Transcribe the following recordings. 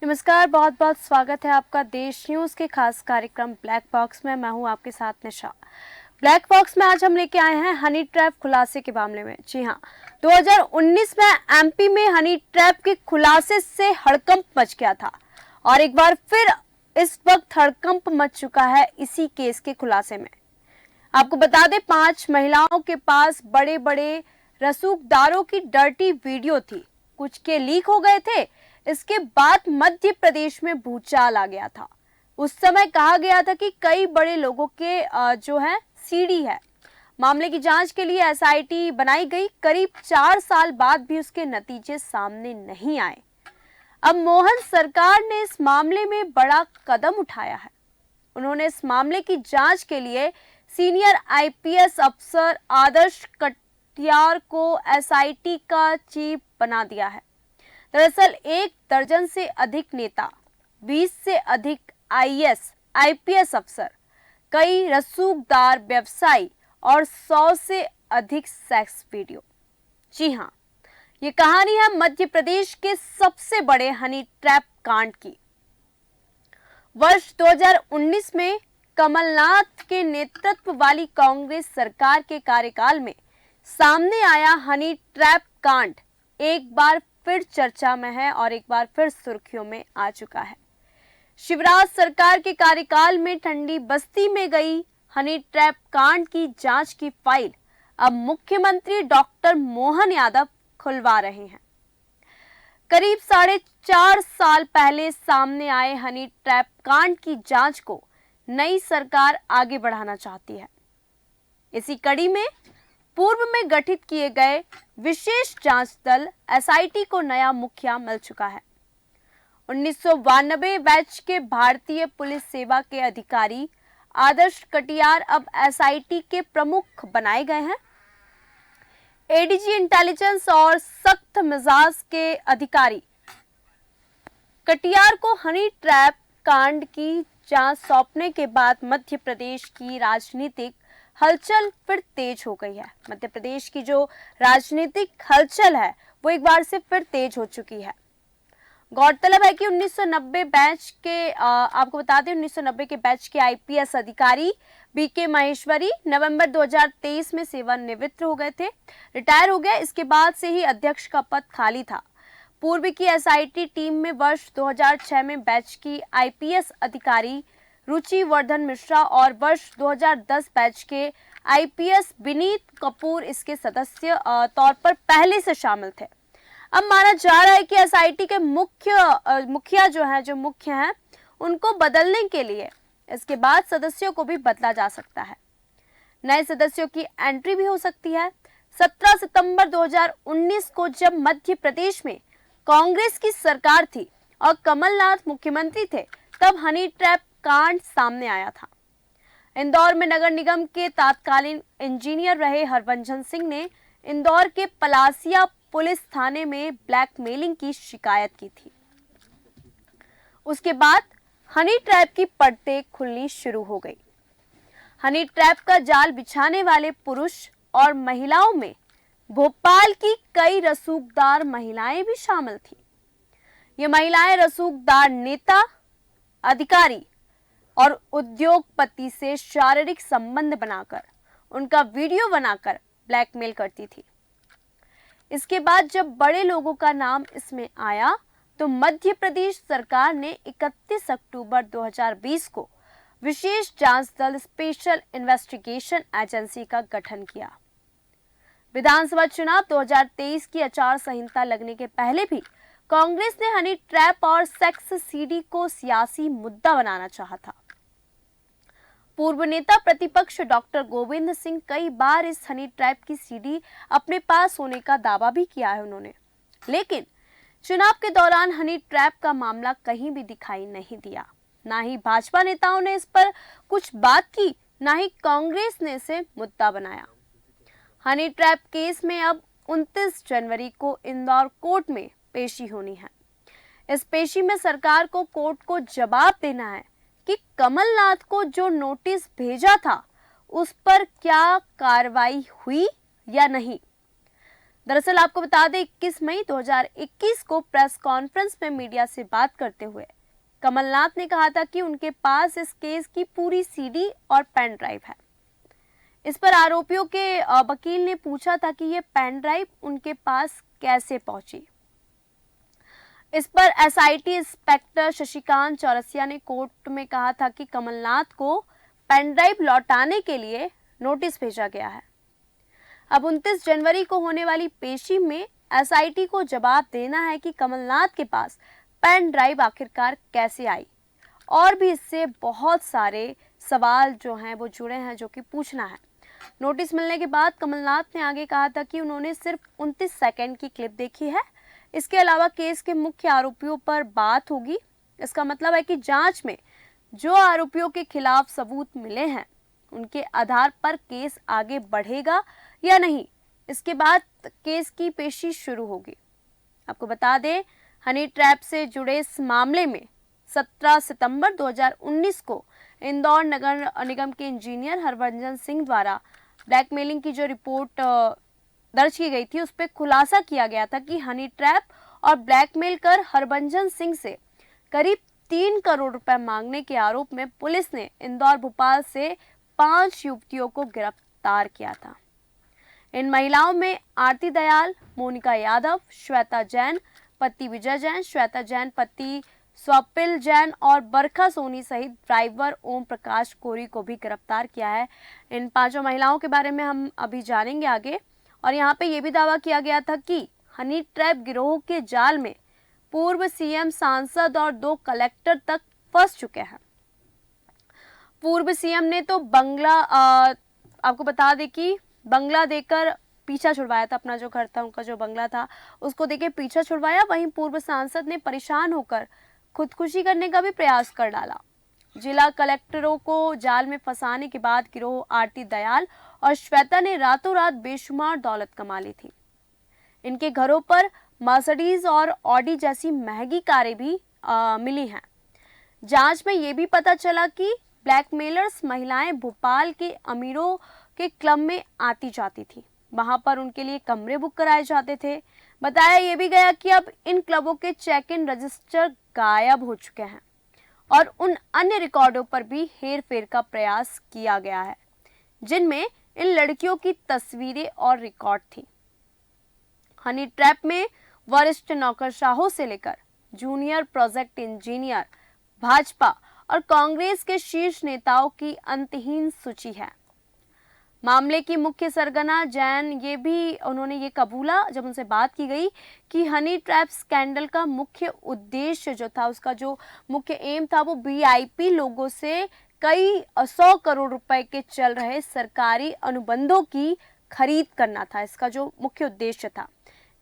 नमस्कार, बहुत बहुत स्वागत है आपका देश न्यूज के खास कार्यक्रम ब्लैक बॉक्स में। मैं हूं आपके साथ निशा। ब्लैक बॉक्स में आज हम लेके आए हैं हनी ट्रैप खुलासे के मामले में। जी हां, 2019 में एमपी में हनी ट्रैप के खुलासे से हड़कंप मच गया था और एक बार फिर इस वक्त हड़कंप मच चुका है इसी केस के खुलासे में। आपको बता दें, 5 महिलाओं के पास बड़े बड़े रसूखदारों की डर्टी वीडियो थी। कुछ के लीक हो गए थे। इसके बाद मध्य प्रदेश में भूचाल आ गया था। उस समय कहा गया था कि कई बड़े लोगों के जो है सीडी है। मामले की जांच के लिए एसआईटी बनाई गई। करीब 4 साल बाद भी उसके नतीजे सामने नहीं आए। अब मोहन सरकार ने इस मामले में बड़ा कदम उठाया है। उन्होंने इस मामले की जांच के लिए सीनियर आईपीएस अफसर आदर्श कटियार को एसआईटी का चीफ बना दिया है। दरअसल 1 दर्जन से अधिक नेता, 20 से अधिक आईएएस, आईपीएस अफसर, कई रसूखदार व्यवसायी और 100 से अधिक सेक्स वीडियो। जी हां, ये कहानी है मध्य प्रदेश के सबसे बड़े हनी ट्रैप कांड की। वर्ष 2019 में कमलनाथ के नेतृत्व वाली कांग्रेस सरकार के कार्यकाल में सामने आया हनी ट्रैप कांड एक बार फिर चर्चा में है और एक बार फिर सुर्खियों में आ चुका है। शिवराज सरकार के कार्यकाल में ठंडी बस्ती में गई हनी ट्रैप कांड की जांच की फाइल अब मुख्यमंत्री डॉक्टर मोहन यादव खुलवा रहे हैं। करीब 4.5 साल पहले सामने आए हनी ट्रैप कांड की जांच को नई सरकार आगे बढ़ाना चाहती है। इसी कड़ी में पूर्व में गठित किए गए विशेष जांच दल एसआईटी को नया मुखिया मिल चुका है। 1992 बैच के भारतीय पुलिस सेवा के अधिकारी आदर्श कटियार अब एसआईटी के प्रमुख बनाए गए हैं। एडीजी इंटेलिजेंस और सख्त मिजाज के अधिकारी कटियार को हनी ट्रैप कांड की जांच सौंपने के बाद मध्य प्रदेश की राजनीतिक हलचल फिर तेज हो गई है। मध्य प्रदेश की जो राजनीतिक हलचल है वो एक बार से फिर तेज हो चुकी है। गौरतलब है कि 1990 बैच के आपको बता दें 1990 के बैच के आईपीएस अधिकारी बीके महेश्वरी नवंबर 2023 में सेवानिवृत्त हो गए थे, रिटायर हो गए। इसके बाद से ही अध्यक्ष का पद खाली था। पूर्व की एसआईटी टीम में वर्ष 2006 में बैच की आईपीएस अधिकारी रुचि वर्धन मिश्रा और वर्ष 2010 बैच के आईपीएस विनीत कपूर इसके सदस्य तौर पर पहले से शामिल थे। अब माना जा रहा है कि एसआईटी के मुखिया जो मुख्य हैं उनको बदलने के लिए इसके बाद सदस्यों को भी बदला जा सकता है। नए सदस्यों की एंट्री भी हो सकती है। 17 सितंबर 2019 को जब मध्य प्रदेश में कांग्रेस की सरकार थी और कमलनाथ मुख्यमंत्री थे, तब हनी ट्रैप कांड सामने आया था। इंदौर में नगर निगम के तत्कालीन इंजीनियर रहे हरभजन सिंह ने इंदौर के पलासिया पुलिस थाने में ब्लैकमेलिंग की शिकायत की थी। उसके बाद हनी ट्रैप की परतें खुलनी शुरू हो गई। हनी ट्रैप का जाल बिछाने वाले पुरुष और महिलाओं में भोपाल की कई रसूखदार महिलाएं भी शामिल थी। ये महिलाएं रसूखदार नेता, अधिकारी और उद्योगपति से शारीरिक संबंध बनाकर उनका वीडियो बनाकर ब्लैकमेल करती थी। इसके बाद जब बड़े लोगों का नाम इसमें आया तो मध्य प्रदेश सरकार ने 31 अक्टूबर 2020 को विशेष जांच दल स्पेशल इन्वेस्टिगेशन एजेंसी का गठन किया। विधानसभा चुनाव 2023 की आचार संहिता लगने के पहले भी कांग्रेस ने हनी ट्रैप और सेक्स सीडी को सियासी मुद्दा बनाना चाहा था। पूर्व नेता प्रतिपक्ष डॉक्टर गोविंद सिंह कई बार इस हनी ट्रैप की सीडी अपने पास होने का दावा भी किया है उन्होंने, लेकिन चुनाव के दौरान हनी ट्रैप का मामला कहीं भी दिखाई नहीं दिया। ना ही भाजपा नेताओं ने इस पर कुछ बात की, ना ही कांग्रेस ने इसे मुद्दा बनाया। हनी ट्रैप केस में अब 29 जनवरी को इंदौर कोर्ट में पेशी होनी है। इस पेशी में सरकार को कोर्ट को जवाब देना है कि कमलनाथ को जो नोटिस भेजा था उस पर क्या कार्रवाई हुई या नहीं। दरअसल आपको बता दें 21 मई 2021 को प्रेस कॉन्फ्रेंस में मीडिया से बात करते हुए कमलनाथ ने कहा था कि उनके पास इस केस की पूरी सीडी और पेन ड्राइव है। इस पर आरोपियों के वकील ने पूछा था कि यह पेन ड्राइव उनके पास कैसे पहुंची। इस पर एसआईटी इंस्पेक्टर शशिकांत चौरसिया ने कोर्ट में कहा था कि कमलनाथ को पेन ड्राइव लौटाने के लिए नोटिस भेजा गया है। अब 29 जनवरी को होने वाली पेशी में एसआईटी को जवाब देना है कि कमलनाथ के पास पेन ड्राइव आखिरकार कैसे आई, और भी इससे बहुत सारे सवाल जो हैं वो जुड़े हैं जो कि पूछना है। नोटिस मिलने के बाद कमलनाथ ने आगे कहा था कि उन्होंने सिर्फ 29 सेकंड की क्लिप देखी है। इसके अलावा केस के मुख्य आरोपियों पर बात होगी। इसका मतलब है कि जांच में जो आरोपियों के खिलाफ सबूत मिले हैं उनके आधार पर केस आगे बढ़ेगा या नहीं, इसके बाद केस की पेशी शुरू होगी। आपको बता दें, हनी ट्रैप से जुड़े इस मामले में 17 सितंबर 2019 को इंदौर नगर निगम के इंजीनियर हरभजन सिंह द्वारा ब्लैकमेलिंग की जो रिपोर्ट दर्ज की गई थी उस पर खुलासा किया गया था कि हनी ट्रैप और ब्लैकमेल कर हरभजन सिंह से करीब 3 करोड़ रुपए मांगने के आरोप में पुलिस ने इंदौर भोपाल से 5 युवतियों को गिरफ्तार किया था। इन महिलाओं में आरती दयाल, मोनिका यादव, श्वेता जैन पति विजय जैन, श्वेता जैन पति स्वपिल जैन और बरखा सोनी सहित ड्राइवर ओम प्रकाश कोरी को भी गिरफ्तार किया है। इन 5 महिलाओं के बारे में हम अभी जानेंगे आगे। और यहाँ पे ये भी दावा किया गया था कि हनी ट्रैप गिरोह के जाल में पूर्व सीएम, सांसद और 2 कलेक्टर तक फंस चुके हैं। पूर्व सीएम ने तो बंगला आपको बता दें कि बंगला देकर पीछा छुड़वाया था, अपना जो घर था उनका जो बंगला था उसको देके पीछा छुड़वाया। वहीं पूर्व सांसद ने परेशान होकर खुदकुशी करने का भी प्रयास कर डाला। जिला कलेक्टरों को जाल में फंसाने के बाद गिरोह आरती दयाल और श्वेता ने रातों रात बेशुमार दौलत कमा ली थी। इनके घरों पर मर्सिडीज और ऑडी जैसी महंगी कारें भी मिली हैं। जांच में ये भी पता चला कि ब्लैकमेलर्स महिलाएं भोपाल के अमीरों के क्लब में आती जाती थी। वहां पर उनके लिए कमरे बुक कराए जाते थे। बताया ये भी गया कि अब इन क्लबों के चेक इन रजिस्टर गायब हो चुके हैं और उन अन्य रिकॉर्डों पर भी हेरफेर का प्रयास किया गया है जिनमें इन लड़कियों की तस्वीरें और रिकॉर्ड थी। हनी ट्रैप में वरिष्ठ नौकरशाहों से लेकर जूनियर प्रोजेक्ट इंजीनियर, भाजपा और कांग्रेस के शीर्ष नेताओं की अंतहीन सूची है। मामले की मुख्य सरगना जैन उन्होंने ये कबूला जब उनसे बात की गई कि हनी ट्रैप स्कैंडल का मुख्य उद्देश्य जो था, उसका जो मुख्य एम था वो वीआईपी लोगों से कई 100 करोड़ रुपए के चल रहे सरकारी अनुबंधों की खरीद करना था। इसका जो मुख्य उद्देश्य था।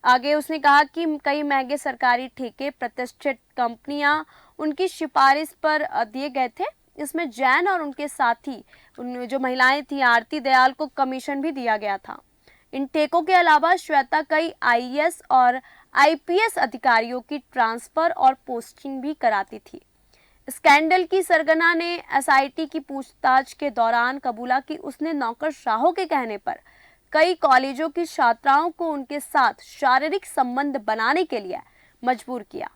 आगे उसने कहा कि कई महंगे सरकारी ठेके प्रतिष्ठित कंपनियां उनकी सिफारिश पर दिए गए थे। इसमें जैन और उनके साथी जो महिलाएं थी आरती दयाल को कमीशन भी दिया गया था। इन ठेकों के अलावा श्वेता कई आईएएस और आईपीएस अधिकारियों की ट्रांसफर और पोस्टिंग भी कराती थी। स्कैंडल की सरगना ने एसआईटी की पूछताछ के दौरान कबूला कि उसने नौकरशाहों के कहने पर कई कॉलेजों की छात्राओं को उनके साथ शारीरिक संबंध बनाने के लिए मजबूर किया।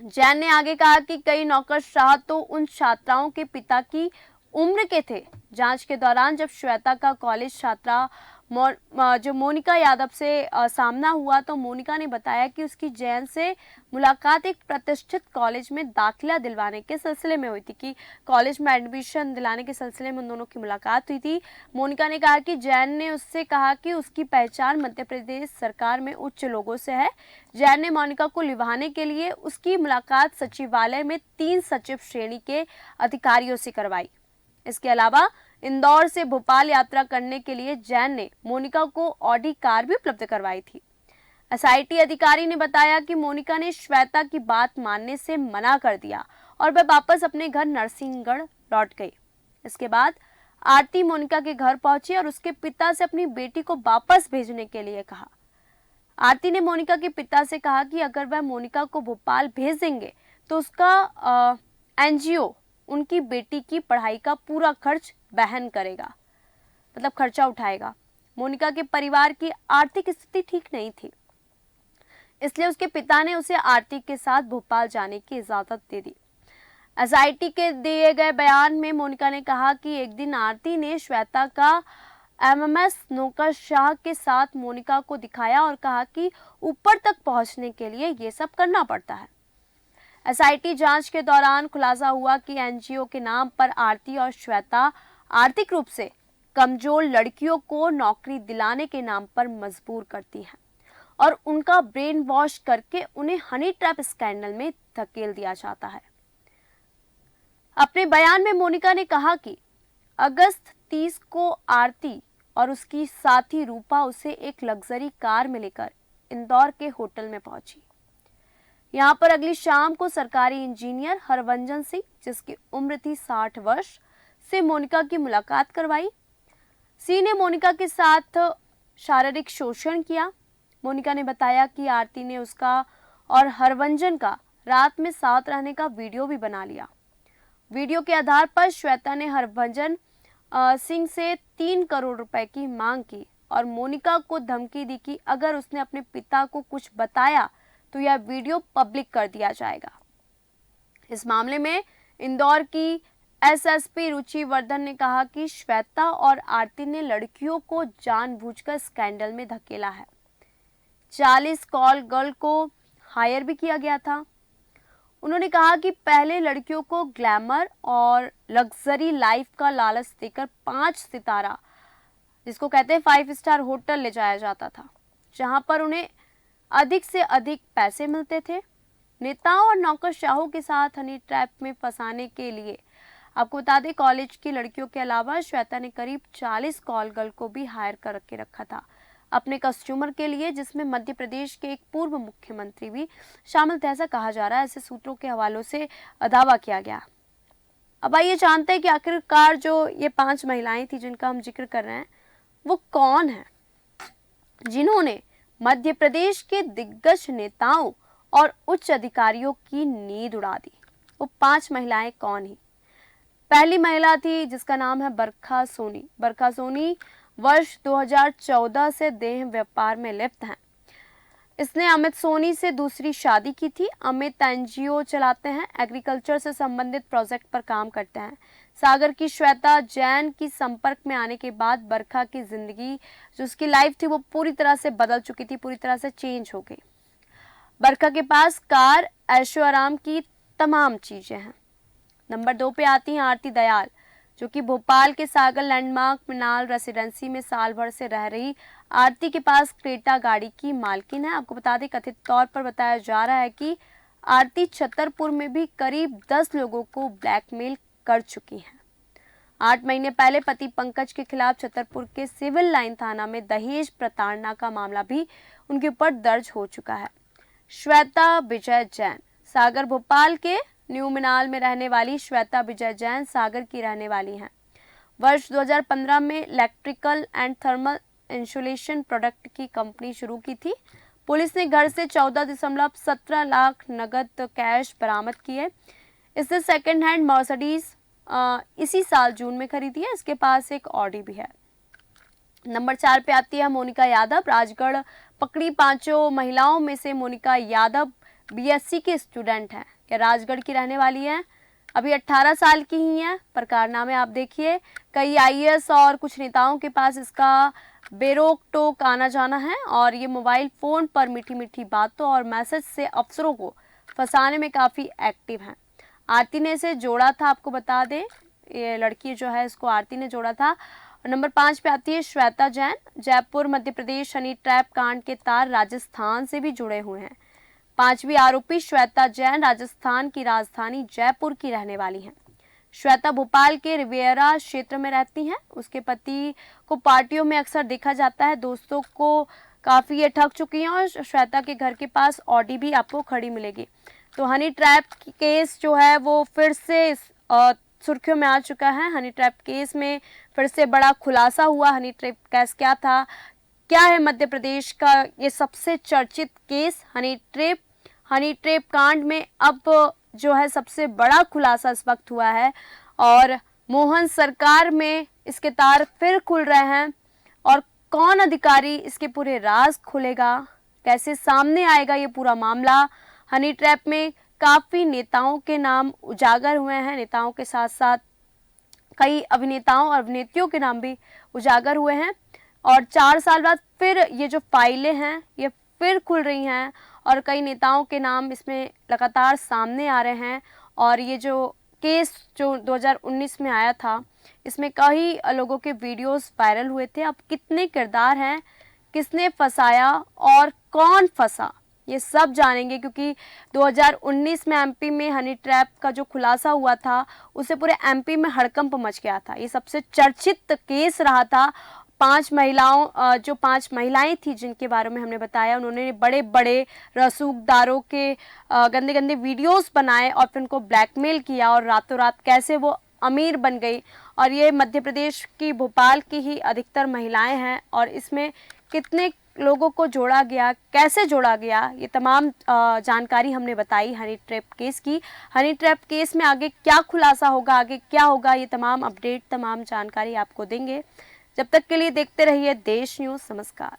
जैन ने आगे कहा कि कई नौकरशाह तो उन छात्राओं के पिता की उम्र के थे। जांच के दौरान जब श्वेता का कॉलेज छात्रा जो मोनिका यादव से सामना हुआ तो मोनिका ने बताया कि उसकी जैन से मुलाकात एक प्रतिष्ठित कॉलेज में दाखिला दिलवाने के सिलसिले में हुई थी, कि कॉलेज में एडमिशन दिलाने के सिलसिले में उन दोनों की मुलाकात हुई थी। मोनिका ने कहा कि जैन ने उससे कहा कि उसकी पहचान मध्य प्रदेश सरकार में उच्च लोगों से है। जैन ने मोनिका को लिभाने के लिए उसकी मुलाकात सचिवालय में 3 सचिव श्रेणी के अधिकारियों से करवाई। इसके अलावा इंदौर से भोपाल यात्रा करने के लिए जैन ने मोनिका को ऑडी कार भी उपलब्ध करवाई थी। एसआईटी अधिकारी ने बताया कि मोनिका ने श्वेता की बात मानने से मना कर दिया और वह वापस अपने घर नरसिंहगढ़ लौट गई। इसके बाद आरती मोनिका के घर पहुंची और उसके पिता से अपनी बेटी को वापस भेजने के लिए कहा। आरती ने मोनिका के पिता से कहा कि अगर वह मोनिका को भोपाल भेज देंगे तो उसका एनजीओ उनकी बेटी की पढ़ाई का पूरा खर्च वहन करेगा, मतलब खर्चा उठाएगा। मोनिका के परिवार की आर्थिक स्थिति ठीक नहीं थी, इसलिए उसके पिता ने उसे आरती के साथ भोपाल जाने की इजाजत दे दी। एसआईटी के दिए गए बयान में मोनिका ने कहा कि एक दिन आरती ने श्वेता का एमएमएस नौकरशाह के साथ मोनिका को दिखाया और कहा कि ऊपर तक पहुंचने के लिए ये सब करना पड़ता है। एसआईटी जांच के दौरान खुलासा हुआ कि एनजीओ के नाम पर आरती और श्वेता आर्थिक रूप से कमजोर लड़कियों को नौकरी दिलाने के नाम पर मजबूर करती हैं और उनका ब्रेन वॉश करके उन्हें हनी ट्रैप स्कैंडल में धकेल दिया जाता है। अपने बयान में मोनिका ने कहा कि अगस्त 30 को आरती और उसकी साथी रूपा उसे एक लग्जरी कार में लेकर इंदौर के होटल में पहुंची। यहां पर अगली शाम को सरकारी इंजीनियर हरभंजन सिंह, जिसकी उम्र थी 60 वर्ष, से मोनिका की मुलाकात करवाई। सी ने मोनिका के साथ शारीरिक शोषण किया। मोनिका ने बताया कि आरती ने उसका और हरभंजन का रात में साथ रहने का वीडियो भी बना लिया। वीडियो के आधार पर श्वेता ने हरभंजन सिंह से 3 करोड़ रुपए की मांग की और मोनिका को धमकी दी कि अगर उसने अपने पिता को कुछ बताया तो यह वीडियो पब्लिक कर दिया जाएगा। इस मामले में इंदौर की एसएसपी रुचि वर्धन ने कहा कि श्वेता और आरती ने लड़कियों को जानबूझकर स्कैंडल में धकेला है। 40 कॉल गर्ल को हायर भी किया गया था। उन्होंने कहा कि पहले लड़कियों को ग्लैमर और लग्जरी लाइफ का लालच देकर 5 सितारा, जिसको कहते हैं 5 स्टार होटल, ले जाया जाता था, जहां पर उन्हें अधिक से अधिक पैसे मिलते थे। नेताओं और नौकरशाहों के साथ हनी ट्रैप में फंसाने के लिए आपको बता दें, कॉलेज की लड़कियों के अलावा श्वेता ने करीब 40 कॉल गर्ल को भी हायर कर के रखा था अपने कस्टमर के लिए, जिसमें मध्य प्रदेश के एक पूर्व मुख्यमंत्री भी शामिल थे, ऐसा कहा जा रहा है। ऐसे सूत्रों के हवालों से दावा किया गया। अब आइए जानते हैं कि आखिरकार जो ये 5 महिलाएं थी जिनका हम जिक्र कर रहे हैं, वो कौन है जिन्होंने मध्य प्रदेश के दिग्गज नेताओं और उच्च अधिकारियों की नींद उड़ा दी। वो 5 महिलाएं कौन ही? पहली महिला थी जिसका नाम है बरखा सोनी। बरखा सोनी वर्ष 2014 से देह व्यापार में लिप्त हैं। इसने अमित सोनी से दूसरी शादी की थी। अमित एनजीओ चलाते हैं, एग्रीकल्चर से संबंधित प्रोजेक्ट पर काम करते हैं। सागर की श्वेता जैन की संपर्क में आने के बाद बरखा की जिंदगी, जो उसकी लाइफ थी, वो पूरी तरह से बदल चुकी थी, पूरी तरह से चेंज हो गई। बरखा के पास कार, ऐशो आराम की तमाम चीजें हैं। नंबर 2 पे आती हैं आरती दयाल, जो कि भोपाल के सागर लैंडमार्क मिनाल रेसिडेंसी में साल भर से रह रही आरती के पास क्रेटा गाड़ी की मालकिन है। आपको बता दें, कथित तौर पर बताया जा रहा है कि आरती छतरपुर में भी करीब 10 लोगों को ब्लैकमेल कर चुकी है। 8 महीने पहले पति पंकज के खिलाफ छतरपुर के सिविल लाइन थाना में दहेज प्रताड़ना का मामला भी उनके ऊपर दर्ज हो चुका है। श्वेता विजय जैन, सागर भोपाल के न्यू मिनाल में रहने वाली श्वेता विजय जैन सागर की रहने वाली हैं। वर्ष 2015 में electrical and thermal insulation product की कंपनी शुरू की थी। पुलिस ने घर से 14.17 लाख नगद कैश बरामद किए। इससे सेकंड हैंड मर्सिडीज इसी साल जून में खरीदी है। इसके पास एक ऑडी भी है। नंबर 4 पे आती है मोनिका यादव। राजगढ़ पकड़ी 5 महिलाओं में से मोनिका यादव बीएससी की स्टूडेंट है। यह राजगढ़ की रहने वाली है, अभी 18 साल की ही है। पर कारनामे आप देखिए, कई आईएएस और कुछ नेताओं के पास इसका बेरोक टोक आना जाना है और ये मोबाइल फोन पर मीठी मीठी बातों और मैसेज से अफसरों को फंसाने में काफ़ी एक्टिव हैं। आरती ने इसे जोड़ा था, आपको बता दें, ये लड़की जो है इसको आरती ने जोड़ा था। और नंबर 5 पे आती है श्वेता जैन। जयपुर मध्य प्रदेश हनी ट्रैप कांड के तार राजस्थान से भी जुड़े हुए हैं। 5वीं आरोपी श्वेता जैन राजस्थान की राजधानी जयपुर की रहने वाली हैं। श्वेता भोपाल के रिवेरा क्षेत्र में रहती हैं। उसके पति को पार्टियों में अक्सर देखा जाता है। दोस्तों को काफ़ी ये ठग चुकी हैं और श्वेता के घर के पास ऑडी भी आपको खड़ी मिलेगी। तो हनी ट्रैप केस जो है वो फिर से सुर्खियों में आ चुका है। हनी ट्रैप केस में फिर से बड़ा खुलासा हुआ। हनी ट्रैप केस क्या है मध्य प्रदेश का ये सबसे चर्चित केस हनी ट्रैप कांड में अब जो है सबसे बड़ा खुलासा इस वक्त हुआ है और मोहन सरकार में इसके तार फिर खुल रहे हैं। और कौन अधिकारी इसके पूरे राज खोलेगा, कैसे सामने आएगा ये पूरा मामला। हनी ट्रैप में काफ़ी नेताओं के नाम उजागर हुए हैं, नेताओं के साथ साथ कई अभिनेताओं और अभिनेत्रियों के नाम भी उजागर हुए हैं। और 4 साल बाद फिर ये जो फाइलें हैं ये फिर खुल रही हैं और कई नेताओं के नाम इसमें लगातार सामने आ रहे हैं। और ये जो केस जो 2019 में आया था, इसमें कई लोगों के वीडियोस वायरल हुए थे। अब कितने किरदार हैं, किसने फंसाया और कौन फंसा, ये सब जानेंगे, क्योंकि 2019 में एमपी में हनी ट्रैप का जो खुलासा हुआ था उससे पूरे एमपी में हड़कंप मच गया था। ये सबसे चर्चित केस रहा था। 5 महिलाओं जो 5 महिलाएं थी जिनके बारे में हमने बताया, उन्होंने बड़े बड़े रसूखदारों के गंदे गंदे वीडियोस बनाए और फिर उनको ब्लैकमेल किया और रातों रात कैसे वो अमीर बन गई। और ये मध्य प्रदेश की भोपाल की ही अधिकतर महिलाएं हैं और इसमें कितने लोगों को जोड़ा गया, कैसे जोड़ा गया, ये तमाम जानकारी हमने बताई हनी ट्रैप केस की। हनी ट्रैप केस में आगे क्या खुलासा होगा, आगे क्या होगा, ये तमाम अपडेट, तमाम जानकारी आपको देंगे। जब तक के लिए देखते रहिए देश न्यूज़। नमस्कार।